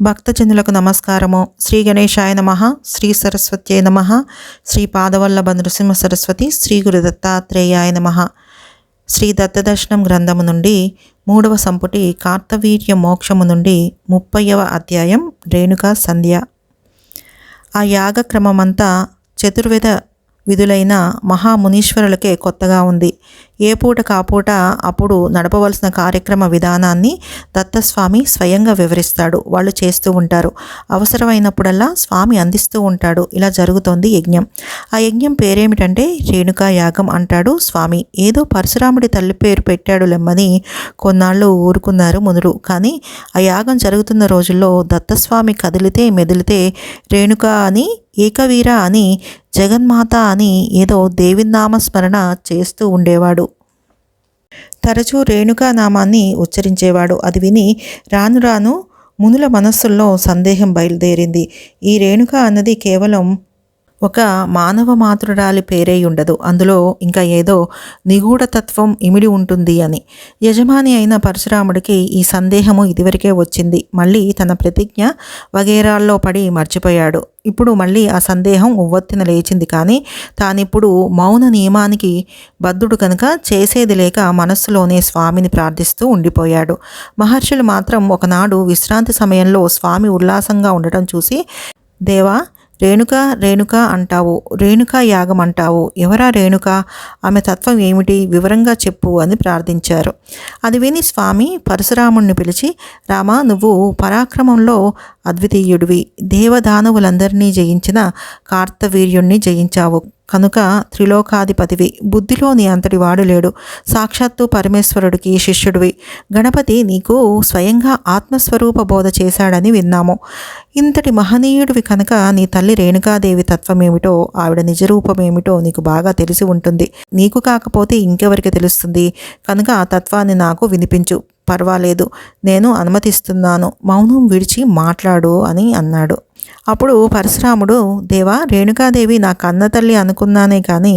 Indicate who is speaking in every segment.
Speaker 1: భక్తజనులకు నమస్కారము. శ్రీ గణేశాయ నమః. శ్రీ సరస్వత్యై నమః. శ్రీ పాదవల్లభ నృసింహ సరస్వతి శ్రీ గురు దత్తాత్రేయాయ నమః. శ్రీ దత్తదర్శనం గ్రంథము నుండి 3వ సంపుటి కార్తవీర్య మోక్షము నుండి 30వ అధ్యాయం రేణుకా సంధ్య. ఆ యాగక్రమమంతా చతుర్వేద విధులైన మహామునీశ్వరులకే కొత్తగా ఉంది. ఏ పూట కాపూట అప్పుడు నడపవలసిన కార్యక్రమ విధానాన్ని దత్తస్వామి స్వయంగా వివరిస్తాడు. వాళ్ళు చేస్తూ ఉంటారు. అవసరమైనప్పుడల్లా స్వామి అందిస్తూ ఉంటాడు. ఇలా జరుగుతోంది యజ్ఞం. ఆ యజ్ఞం పేరేమిటంటే రేణుకా యాగం అంటాడు స్వామి. ఏదో పరశురాముడి తల్లి పేరు పెట్టాడు లెమ్మని కొన్నాళ్ళు ఊరుకున్నారు మునులు. కానీ ఆ యాగం జరుగుతున్న రోజుల్లో దత్తస్వామి కదిలితే మెదిలితే రేణుకా అని, ఏకవీర అని, జగన్మాత అని ఏదో దేవినామస్మరణ చేస్తూ ఉండేవాడు. తరచూ రేణుకా నామాన్ని ఉచ్చరించేవాడు. అది విని రాను రాను మునుల మనస్సుల్లో సందేహం బయలుదేరింది. ఈ రేణుక అన్నది కేవలం ఒక మానవ మాతృరాలి పేరే ఉండదు, అందులో ఇంకా ఏదో నిగూఢతత్వం ఇమిడి ఉంటుంది అని. యజమాని అయిన పరశురాముడికి ఈ సందేహము ఇదివరకే వచ్చింది. మళ్ళీ తన ప్రతిజ్ఞ వగేరాల్లో పడి మర్చిపోయాడు. ఇప్పుడు మళ్ళీ ఆ సందేహం ఉవ్వెత్తున లేచింది. కానీ తానిప్పుడు మౌన నియమానికి బద్ధుడు కనుక చేసేది లేక మనస్సులోనే స్వామిని ప్రార్థిస్తూ ఉండిపోయాడు. మహర్షులు మాత్రం ఒకనాడు విశ్రాంతి సమయంలో స్వామి ఉల్లాసంగా ఉండటం చూసి, దేవా, రేణుక అంటావు, రేణుకా యాగం అంటావు, ఎవరా రేణుక, ఆమె తత్వం ఏమిటి, వివరంగా చెప్పు అని ప్రార్థించారు. అది విని స్వామి పరశురాముణ్ణి పిలిచి, రామా, నువ్వు పరాక్రమంలో అద్వితీయుడివి, దేవదానవులందరినీ జయించిన కార్తవీర్యుణ్ణి జయించావు కనుక త్రిలోకాధిపతివి. బుద్ధిలో నీ అంతటి వాడు లేడు. సాక్షాత్తు పరమేశ్వరుడికి శిష్యుడివి. గణపతి నీకు స్వయంగా ఆత్మస్వరూప బోధ చేశాడని విన్నాము. ఇంతటి మహనీయుడివి కనుక నీ తల్లి రేణుకాదేవి తత్వమేమిటో, ఆవిడ నిజరూపమేమిటో నీకు బాగా తెలిసి ఉంటుంది. నీకు కాకపోతే ఇంకెవరికి తెలుస్తుంది? కనుక ఆ తత్వాన్ని నాకు వినిపించు. పర్వాలేదు, నేను అనుమతిస్తున్నాను, మౌనం విడిచి మాట్లాడు అని అన్నాడు. అప్పుడు పరశురాముడు, దేవా, రేణుకాదేవి నా కన్న తల్లి అనుకున్నానే కానీ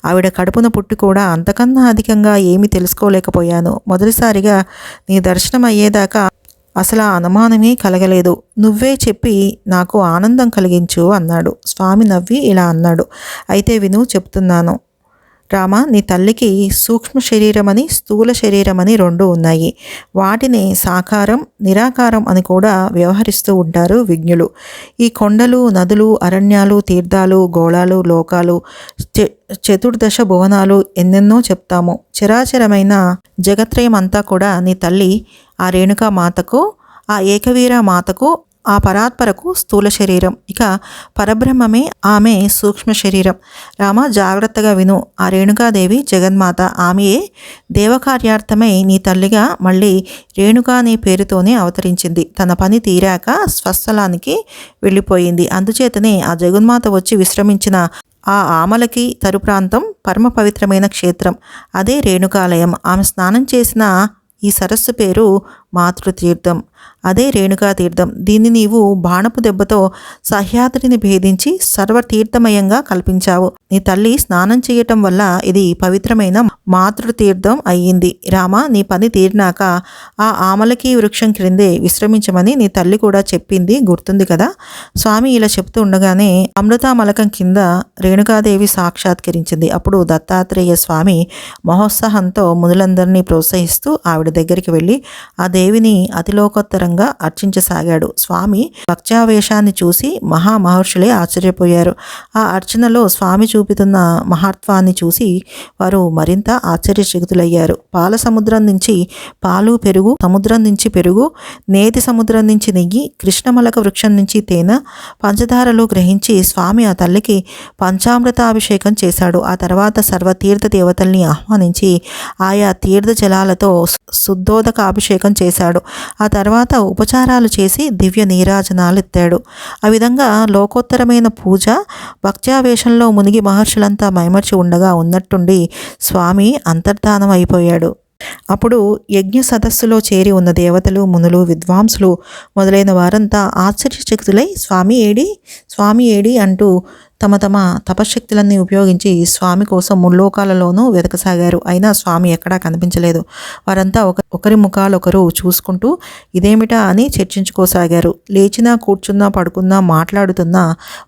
Speaker 1: ఆవిడ కడుపున పుట్టి కూడా అంతకన్నా అధికంగా ఏమీ తెలుసుకోలేకపోయాను. మొదటిసారిగా నీ దర్శనం అయ్యేదాకా అసలు ఆ అనుమానమే కలగలేదు. నువ్వే చెప్పి నాకు ఆనందం కలిగించు అన్నాడు. స్వామి నవ్వి ఇలా అన్నాడు, అయితే విను, చెప్తున్నాను. రామ, నీ తల్లికి సూక్ష్మ శరీరమని, స్థూల శరీరమని 2 ఉన్నాయి. వాటిని సాకారం, నిరాకారం అని కూడా వ్యవహరిస్తూ ఉంటారు విజ్ఞులు. ఈ కొండలు, నదులు, అరణ్యాలు, తీర్థాలు, గోళాలు, లోకాలు, చతుర్దశ భువనాలు ఎన్నెన్నో చెప్తాము. చరాచరమైన జగత్రయం అంతా కూడా నీ తల్లి ఆ రేణుకా మాతకు, ఆ ఏకవీర మాతకు, ఆ పరాత్పరకు స్థూల శరీరం. ఇక పరబ్రహ్మమే ఆమె సూక్ష్మ శరీరం. రామ, జాగ్రత్తగా విను. ఆ రేణుకాదేవి జగన్మాత. ఆమెయే దేవకార్యార్థమై నీ తల్లిగా మళ్ళీ రేణుకా అనే పేరుతోనే అవతరించింది. తన పని తీరాక స్వస్థలానికి వెళ్ళిపోయింది. అందుచేతనే ఆ జగన్మాత వచ్చి విశ్రమించిన ఆ ఆమలకి తరు ప్రాంతం పరమ పవిత్రమైన క్షేత్రం. అదే రేణుకాలయం. ఆమె స్నానం చేసిన ఈ సరస్సు పేరు మాతృతీర్థం. అదే రేణుకా తీర్థం. దీన్ని నీవు బాణపు దెబ్బతో సహ్యాద్రిని భేదించి సర్వతీర్థమయంగా కల్పించావు. నీ తల్లి స్నానం చేయటం వల్ల ఇది పవిత్రమైన మాతృతీర్థం అయ్యింది. రామ, నీ పని తీరినాక ఆ ఆమలకి వృక్షం క్రిందే విశ్రమించమని నీ తల్లి కూడా చెప్పింది, గుర్తుంది కదా? స్వామి ఇలా చెప్తూ ఉండగానే అమృతామలకం కింద రేణుకాదేవి సాక్షాత్కరించింది. అప్పుడు దత్తాత్రేయ స్వామి మహోత్సాహంతో మునులందరినీ ప్రోత్సహిస్తూ ఆవిడ దగ్గరికి వెళ్ళి ఆ దేవిని అతిలోకోత్తరంగా అర్చించసాగాడు. స్వామి భక్త్యావేశాన్ని చూసి మహామహర్షులే ఆశ్చర్యపోయారు. ఆ అర్చనలో స్వామి చూపుతున్న మహత్వాన్ని చూసి వారు మరింత ఆశ్చర్యచకితులయ్యారు. పాల సముద్రం నుంచి పాలు, పెరుగు, సముద్రం నుంచి పెరుగు, నేతి సముద్రం నుంచి నెయ్యి, కృష్ణమలక వృక్షం నుంచి తేనె, పంచదారలు గ్రహించి స్వామి ఆ తల్లికి పంచామృతాభిషేకం చేశాడు. ఆ తర్వాత సర్వతీర్థ దేవతల్ని ఆహ్వానించి ఆయా తీర్థ జలాలతో శుద్ధోదక అభిషేకం చేశాడు. ఆ తర్వాత ఉపచారాలు చేసి దివ్య నీరాజనాలు ఎత్తాడు. ఆ విధంగా లోకోత్తరమైన పూజ భక్త్యావేశంలో మునిగి మహర్షులంతా మైమర్చి ఉండగా ఉన్నట్టుండి స్వామి అంతర్ధానం అయిపోయాడు. అప్పుడు యజ్ఞ సదస్సులో చేరి ఉన్న దేవతలు, మునులు, విద్వాంసులు మొదలైన వారంతా ఆశ్చర్యచకితులై స్వామి ఏడి అంటూ తమ తమ తపశక్తులన్నీ ఉపయోగించి స్వామి కోసం ముల్లోకాలలోనూ వెతకసాగారు. అయినా స్వామి ఎక్కడా కనిపించలేదు. వారంతా ఒకరి ముఖాలొకరు చూసుకుంటూ ఇదేమిటా అని చర్చించుకోసాగారు. లేచినా, కూర్చున్నా, పడుకున్నా, మాట్లాడుతున్నా,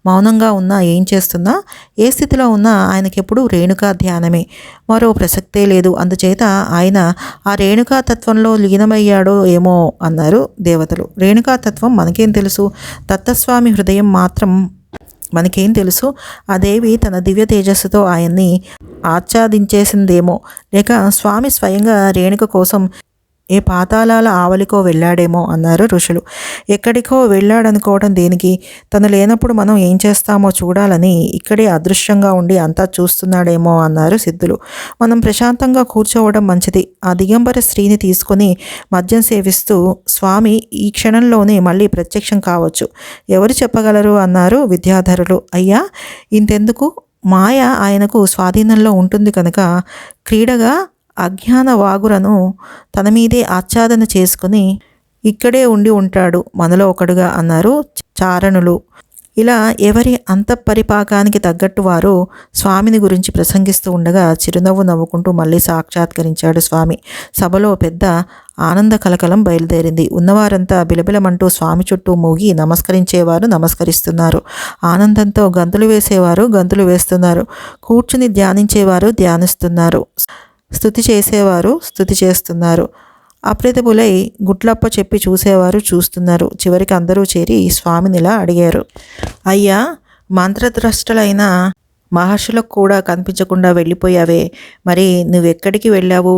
Speaker 1: మౌనంగా ఉన్నా, ఏం చేస్తున్నా, ఏ స్థితిలో ఉన్నా ఆయనకెప్పుడు రేణుకా ధ్యానమే, మరో ప్రసక్తే లేదు. అందుచేత ఆయన ఆ రేణుకా తత్వంలో లీనమయ్యాడో ఏమో అన్నారు దేవతలు. రేణుకా తత్వం మనకేం తెలుసు? దత్తస్వామి హృదయం మాత్రం మనకేం తెలుసు? ఆ దేవి తన దివ్య తేజస్సుతో ఆయన్ని ఆచ్ఛాదించేసిందేమో, లేక స్వామి స్వయంగా రేణుక కోసం ఏ పాతాళాల ఆవలికో వెళ్ళాడేమో అన్నారు ఋషులు. ఎక్కడికో వెళ్ళాడనుకోవడం దేనికి? తను లేనప్పుడు మనం ఏం చేస్తామో చూడాలని ఇక్కడే అదృశ్యంగా ఉండి అంతా చూస్తున్నాడేమో అన్నారు సిద్ధులు. మనం ప్రశాంతంగా కూర్చోవడం మంచిది. ఆ దిగంబర స్త్రీని తీసుకొని మద్యం సేవిస్తూ స్వామి ఈ క్షణంలోనే మళ్ళీ ప్రత్యక్షం కావచ్చు. ఎవరు చెప్పగలరు అన్నారు విద్యాధరులు. అయ్యా, ఇంతెందుకు, మాయ ఆయనకు స్వాధీనంలో ఉంటుంది కనుక క్రీడగా అజ్ఞాన వాగులను తన మీదే ఆచ్ఛాదన చేసుకుని ఇక్కడే ఉండి ఉంటాడు మనలో ఒకడుగా అన్నారు చారణులు. ఇలా ఎవరి అంతఃపరిపాకానికి తగ్గట్టు వారు స్వామిని గురించి ప్రసంగిస్తూ ఉండగా చిరునవ్వు నవ్వుకుంటూ మళ్ళీ సాక్షాత్కరించాడు స్వామి. సభలో పెద్ద ఆనంద కలకలం బయలుదేరింది. ఉన్నవారంతా బిలబిలమంటూ స్వామి చుట్టూ మూగి నమస్కరించేవారు నమస్కరిస్తున్నారు. ఆనందంతో గంతులు వేసేవారు గంతులు వేస్తున్నారు. కూర్చుని ధ్యానించేవారు ధ్యానిస్తున్నారు. స్తుతి చేసేవారు స్తుతి చేస్తున్నారు. అప్రతిభులై గుట్లప్ప చెప్పి చూసేవారు చూస్తున్నారు. చివరికి అందరూ చేరి స్వామినిలా అడిగారు. అయ్యా, మంత్రద్రష్టలైన మహర్షులకు కూడా కనిపించకుండా వెళ్ళిపోయావే, మరి నువ్వెక్కడికి వెళ్ళావు?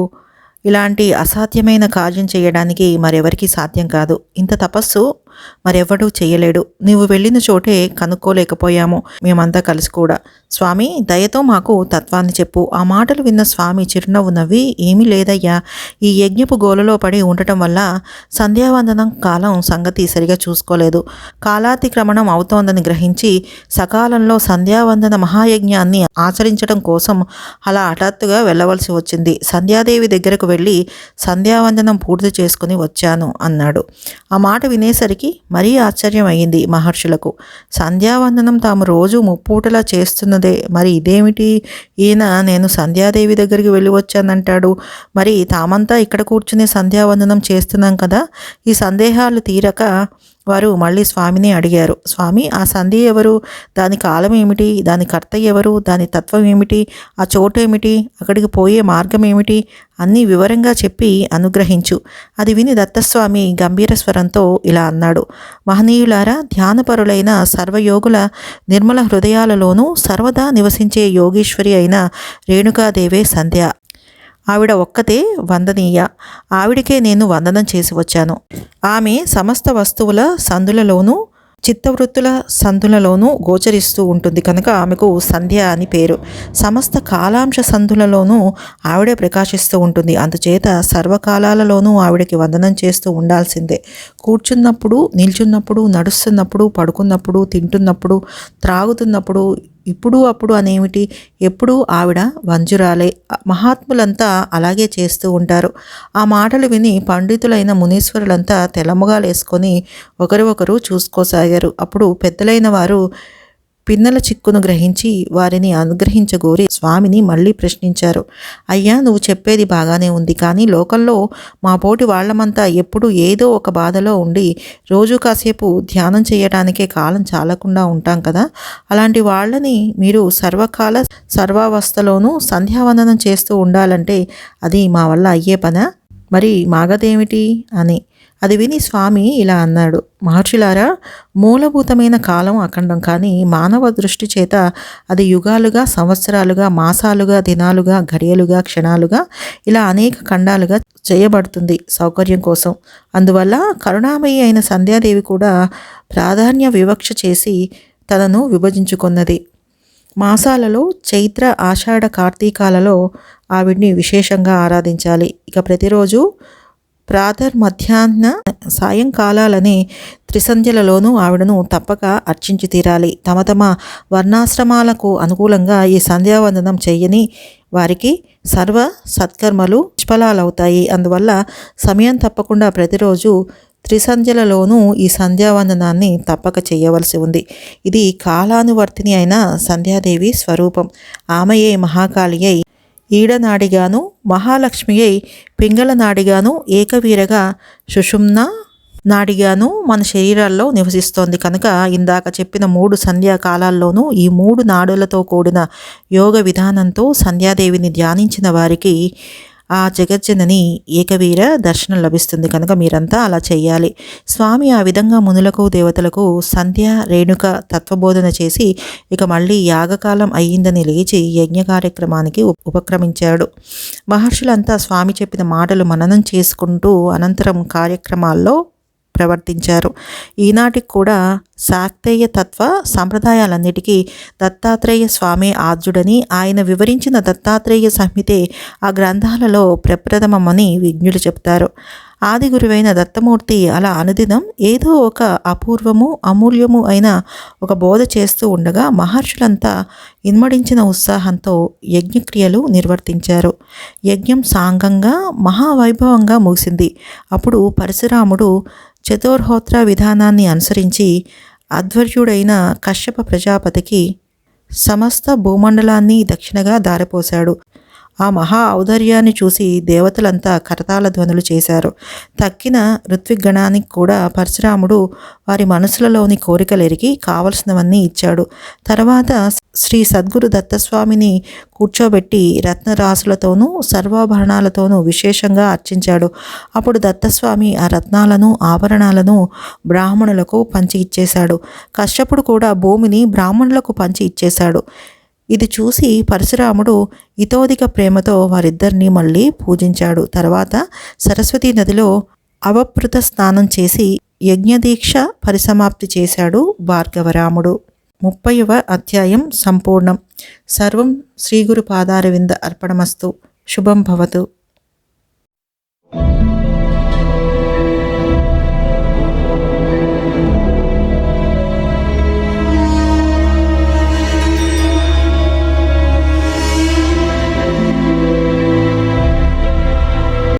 Speaker 1: ఇలాంటి అసాధ్యమైన కార్యం చేయడానికి మరెవరికి సాధ్యం కాదు. ఇంత తపస్సు మరెవ్వడూ చేయలేడు. నీవు వెళ్ళిన చోటే కనుక్కోలేకపోయాము మేమంతా కలిసి కూడా. స్వామి, దయతో మాకు తత్వాన్ని చెప్పు. ఆ మాటలు విన్న స్వామి చిరునవ్వు నవ్వి, ఏమీ లేదయ్యా, ఈ యజ్ఞపు గోలలో పడి ఉండటం వల్ల సంధ్యావందనం కాలం సంగతి సరిగా చూసుకోలేదు. కాలాతిక్రమణం అవుతోందని గ్రహించి సకాలంలో సంధ్యావందన మహాయజ్ఞాన్ని ఆచరించడం కోసం అలా హఠాత్తుగా వెళ్ళవలసి వచ్చింది. సంధ్యాదేవి దగ్గరకు వెళ్ళి సంధ్యావందనం పూర్తి చేసుకుని వచ్చాను అన్నాడు. ఆ మాట వినేసరికి మరీ ఆశ్చర్యం అయ్యింది మహర్షులకు. సంధ్యావందనం తాము రోజు ముప్పూటలా చేస్తున్నదే, మరి ఇదేమిటి? ఈయన నేను సంధ్యాదేవి దగ్గరికి వెళ్ళి వచ్చానంటాడు, మరి తామంతా ఇక్కడ కూర్చుని సంధ్యావందనం చేస్తున్నాం కదా. ఈ సందేహాలు తీరక వారు మళ్ళీ స్వామిని అడిగారు. స్వామి, ఆ సంధి ఎవరు? దాని కాలం ఏమిటి? దాని కర్త ఎవరు? దాని తత్వం ఏమిటి? ఆ చోటు ఏమిటి? అక్కడికి పోయే మార్గం ఏమిటి? అన్నీ వివరంగా చెప్పి అనుగ్రహించు. అది విని దత్తస్వామి గంభీర స్వరంతో ఇలా అన్నాడు. మహనీయులారా, ధ్యానపరులైన సర్వయోగుల నిర్మల హృదయాలలోనూ సర్వదా నివసించే యోగీశ్వరి అయిన రేణుకాదేవే సంధ్య. ఆవిడ ఒక్కతే వందనీయ. ఆవిడకే నేను వందనం చేసి వచ్చాను. ఆమె సమస్త వస్తువుల సందులలోనూ చిత్తవృత్తుల సందులలోనూ గోచరిస్తూ ఉంటుంది కనుక ఆమెకు సంధ్య అని పేరు. సమస్త కాలాంశ సందులలోనూ ఆవిడే ప్రకాశిస్తూ ఉంటుంది. అందుచేత సర్వకాలాలలోనూ ఆవిడకి వందనం చేస్తూ ఉండాల్సిందే. కూర్చున్నప్పుడు, నిల్చున్నప్పుడు, నడుస్తున్నప్పుడు, పడుకున్నప్పుడు, తింటున్నప్పుడు, త్రాగుతున్నప్పుడు, ఇప్పుడు అప్పుడు అనేమిటి, ఎప్పుడూ ఆవిడ వంజురాలే. మహాత్ములంతా అలాగే చేస్తూ ఉంటారు. ఆ మాటలు విని పండితులైన మునీశ్వరులంతా తెల్లముగాలేసుకొని ఒకరు చూసుకోసాగారు. అప్పుడు పెద్దలైన వారు పిన్నల చిక్కును గ్రహించి వారిని అనుగ్రహించగోరి స్వామిని మళ్ళీ ప్రశ్నించారు. అయ్యా, నువ్వు చెప్పేది బాగానే ఉంది, కానీ లోకంలో మా పోటీ వాళ్లమంతా ఎప్పుడు ఏదో ఒక బాధలో ఉండి రోజు కాసేపు ధ్యానం చేయడానికే కాలం చాలకుండా ఉంటాం కదా. అలాంటి వాళ్ళని మీరు సర్వకాల సర్వావస్థలోనూ సంధ్యావందనం చేస్తూ ఉండాలంటే అది మా వల్ల అయ్యే పనా? మరి మాగదేమిటి అని. అది విని స్వామి ఇలా అన్నాడు. మహర్షులారా, మూలభూతమైన కాలం అఖండం, కానీ మానవ దృష్టి చేత అది యుగాలుగా, సంవత్సరాలుగా, మాసాలుగా, దినాలుగా, ఘడియలుగా, క్షణాలుగా, ఇలా అనేక ఖండాలుగా చేయబడుతుంది సౌకర్యం కోసం. అందువల్ల కరుణామయి అయిన సంధ్యాదేవి కూడా ప్రాధాన్య వివక్ష చేసి తనను విభజించుకున్నది. మాసాలలో చైత్ర, ఆషాఢ, కార్తీకాలలో ఆవిడ్ని విశేషంగా ఆరాధించాలి. ఇక ప్రతిరోజు ప్రాతర్, మధ్యాహ్న, సాయంకాలాలనే త్రిసంధ్యలలోనూ ఆవిడను తప్పక అర్చించి తీరాలి. తమ తమ వర్ణాశ్రమాలకు అనుకూలంగా ఈ సంధ్యావందనం చెయ్యని వారికి సర్వ సత్కర్మలు నిష్ఫలాలవుతాయి. అందువల్ల సమయం తప్పకుండా ప్రతిరోజు త్రిసంధ్యలలోనూ ఈ సంధ్యావందనాన్ని తప్పక చేయవలసి ఉంది. ఇది కాలానువర్తిని అయిన సంధ్యాదేవి స్వరూపం. ఆమెయే మహాకాళి అయి ఈడనాడిగాను, మహాలక్ష్మి అయి పింగళ నాడిగాను, ఏకవీరగా సుషుమ్న నాడిగాను మన శరీరాల్లో నివసిస్తోంది. కనుక ఇందాక చెప్పిన 3 సంధ్యాకాలాల్లోనూ ఈ 3 నాడులతో కూడిన యోగ విధానంతో సంధ్యాదేవిని ధ్యానించిన వారికి ఆ జగజ్జనని ఏకవీర దర్శనం లభిస్తుంది. కనుక మీరంతా అలా చేయాలి. స్వామి ఆ విధంగా మునులకు దేవతలకు సంధ్య రేణుక తత్వబోధన చేసి ఇక మళ్ళీ యాగకాలం అయ్యిందని లేచి యజ్ఞ కార్యక్రమానికి ఉపక్రమించాడు. మహర్షులంతా స్వామి చెప్పిన మాటలు మననం చేసుకుంటూ అనంతరం కార్యక్రమాల్లో ప్రవర్తించారు. ఈనాటికి కూడా శాక్తేయ తత్వ సంప్రదాయాలన్నిటికీ దత్తాత్రేయ స్వామి ఆద్యుడని, ఆయన వివరించిన దత్తాత్రేయ సంహితే ఆ గ్రంథాలలో ప్రప్రథమమని విజ్ఞులు చెప్తారు. ఆది గురువైన దత్తమూర్తి అలా అనుదినం ఏదో ఒక అపూర్వము అమూల్యము అయిన ఒక బోధ చేస్తూ ఉండగా మహర్షులంతా ఇన్మడించిన ఉత్సాహంతో యజ్ఞక్రియలు నిర్వర్తించారు. యజ్ఞం సాంగంగా మహావైభవంగా ముగిసింది. అప్పుడు పరశురాముడు చతుర్హోత్ర విధానాన్ని అనుసరించి అధ్వర్యుడైన కశ్యప ప్రజాపతికి సమస్త భూమండలాన్ని దక్షిణగా దారిపోశాడు. ఆ మహా ఔదార్యాన్ని చూసి దేవతలంతా కరతాళ ధ్వనులు చేశారు. తక్కిన ఋత్విగణానికి కూడా పరశురాముడు వారి మనసులలోని కోరికలెరిగి కావలసినవన్నీ ఇచ్చాడు. తర్వాత శ్రీ సద్గురు దత్తస్వామిని కూర్చోబెట్టి రత్నరాసులతోనూ సర్వాభరణాలతోనూ విశేషంగా అర్చించాడు. అప్పుడు దత్తస్వామి ఆ రత్నాలను ఆభరణాలను బ్రాహ్మణులకు పంచి ఇచ్చేశాడు. కశ్యపుడు కూడా భూమిని బ్రాహ్మణులకు పంచి ఇచ్చేశాడు. ఇది చూసి పరశురాముడు ఇతోధిక ప్రేమతో వారిద్దరినీ మళ్ళీ పూజించాడు. తర్వాత సరస్వతీ నదిలో అవభృత స్నానం చేసి యజ్ఞదీక్ష పరిసమాప్తి చేశాడు భార్గవరాముడు. 30వ అధ్యాయం సంపూర్ణం. సర్వం శ్రీగురు పాదారవింద అర్పణమస్తు. శుభం భవతు.